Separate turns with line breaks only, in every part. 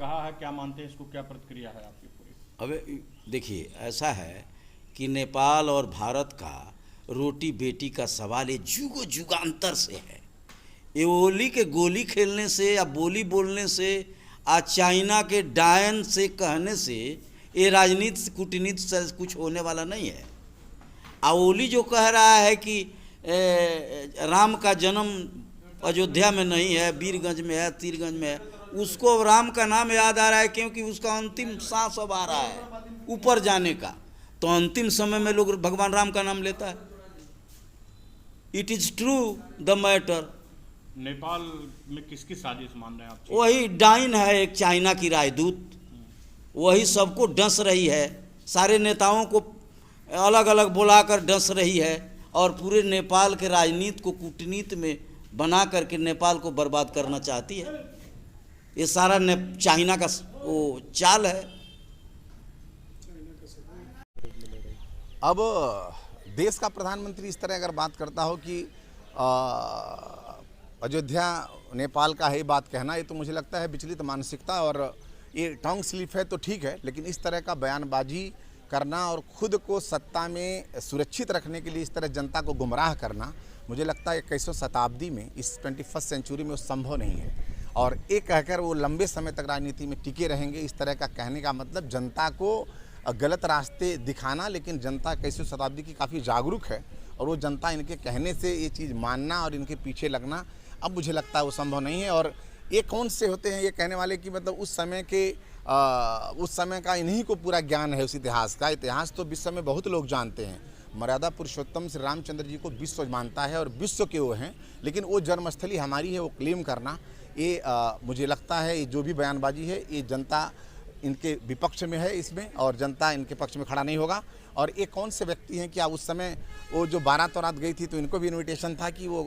कहा है, क्या मानते हैं इसको, क्या प्रतिक्रिया है आपकी पूरी?
अब देखिए, ऐसा है कि नेपाल और भारत का रोटी बेटी का सवाल ये जुगो जुगांतर से है। ये ओली के गोली खेलने से या बोली बोलने से, आज चाइना के डायन से कहने से ये राजनीति कूटनीति से कुछ होने वाला नहीं है। ओली जो कह रहा है कि राम का जन्म अयोध्या में नहीं है, वीरगंज में है, तीरगंज में है, उसको राम का नाम याद आ रहा है क्योंकि उसका अंतिम सांस अब आ रहा है ऊपर जाने का। तो अंतिम समय में लोग भगवान राम का नाम लेता है। It is true the matter.
Nepal में किसकी साजिश मान रहे हैं आप?
वही डाइन है, एक चाइना की राजदूत, वही सबको डस रही है, सारे नेताओं को अलग अलग बुलाकर डस रही है और पूरे नेपाल के राजनीति को कूटनीति में बना करके नेपाल को बर्बाद करना चाहती है। ये सारा चाइना का वो चाल है।
अब देश का प्रधानमंत्री इस तरह अगर बात करता हो कि अयोध्या नेपाल का है, बात कहना, ये तो मुझे लगता है विचलित मानसिकता और ये टंग स्लिप है तो ठीक है, लेकिन इस तरह का बयानबाजी करना और खुद को सत्ता में सुरक्षित रखने के लिए इस तरह जनता को गुमराह करना, मुझे लगता है 21वीं शताब्दी में, इस 21st सेंचुरी में वो संभव नहीं है। और एक कहकर वो लंबे समय तक राजनीति में टिके रहेंगे, इस तरह का कहने का मतलब जनता को गलत रास्ते दिखाना। लेकिन जनता 21वीं शताब्दी की काफ़ी जागरूक है और वो जनता इनके कहने से ये चीज़ मानना और इनके पीछे लगना अब मुझे लगता है वो संभव नहीं है। और ये कौन से होते हैं ये कहने वाले कि मतलब उस समय का इन्हीं को पूरा ज्ञान है उस इतिहास का। इतिहास तो विश्व में बहुत लोग जानते हैं। मर्यादा पुरुषोत्तम श्री रामचंद्र जी को विश्व मानता है और विश्व के वो हैं, लेकिन वो जन्मस्थली हमारी है, वो क्लेम करना ये मुझे लगता है ये जो भी बयानबाजी है ये जनता इनके विपक्ष में है इसमें, और जनता इनके पक्ष में खड़ा नहीं होगा। और ये कौन से व्यक्ति हैं कि आप उस समय वो जो बारात वारात गई थी तो इनको भी इनविटेशन था कि वो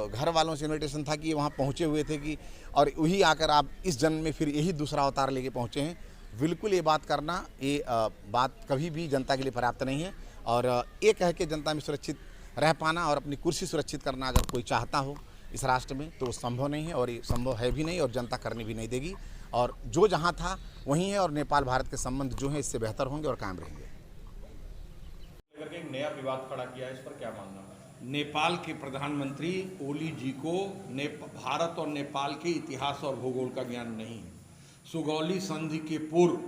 घर वालों से इनविटेशन था कि ये वहाँ पहुँचे हुए थे कि, और वही आकर आप इस जन्म में फिर यही दूसरा अवतार लेके पहुँचे हैं। बिल्कुल ये बात करना, ये बात कभी भी जनता के लिए पर्याप्त नहीं है। और ये कह के जनता में सुरक्षित रह पाना और अपनी कुर्सी सुरक्षित करना अगर कोई चाहता हो इस राष्ट्र में तो वो संभव नहीं है, और ये संभव है भी नहीं और जनता करने भी नहीं देगी। और जो जहाँ था वहीं है, और नेपाल भारत के संबंध जो हैं इससे बेहतर होंगे और कायम रहेंगे।
करके एक नया विवाद खड़ा किया है, इस पर क्या मानना है?
नेपाल के प्रधानमंत्री ओली जी को भारत और नेपाल के इतिहास और भूगोल का ज्ञान नहीं है। सुगौली संधि के पूर्व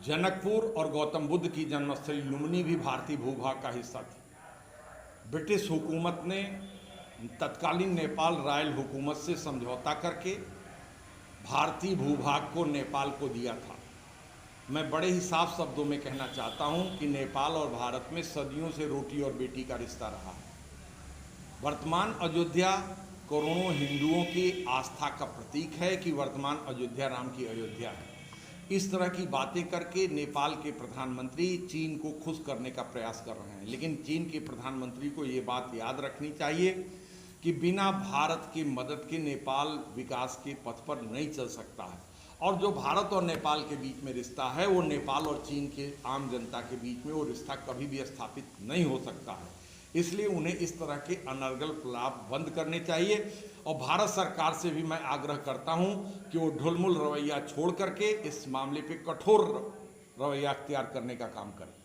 जनकपुर और गौतम बुद्ध की जन्मस्थली लुम्बिनी भी भारतीय भूभाग का हिस्सा थी। ब्रिटिश हुकूमत ने तत्कालीन नेपाल रॉयल हुकूमत से समझौता करके भारतीय भूभाग को नेपाल को दिया था। मैं बड़े ही साफ शब्दों में कहना चाहता हूं कि नेपाल और भारत में सदियों से रोटी और बेटी का रिश्ता रहा है। वर्तमान अयोध्या करोड़ों हिंदुओं की आस्था का प्रतीक है कि वर्तमान अयोध्या राम की अयोध्या है। इस तरह की बातें करके नेपाल के प्रधानमंत्री चीन को खुश करने का प्रयास कर रहे हैं, लेकिन चीन के प्रधानमंत्री को ये बात याद रखनी चाहिए कि बिना भारत की मदद के नेपाल विकास के पथ पर नहीं चल सकता है। और जो भारत और नेपाल के बीच में रिश्ता है वो नेपाल और चीन के आम जनता के बीच में वो रिश्ता कभी भी स्थापित नहीं हो सकता है। इसलिए उन्हें इस तरह के अनर्गल प्रलाप बंद करने चाहिए। और भारत सरकार से भी मैं आग्रह करता हूं कि वो ढुलमुल रवैया छोड़ करके इस मामले पे कठोर रवैया अख्तियार करने का काम करे।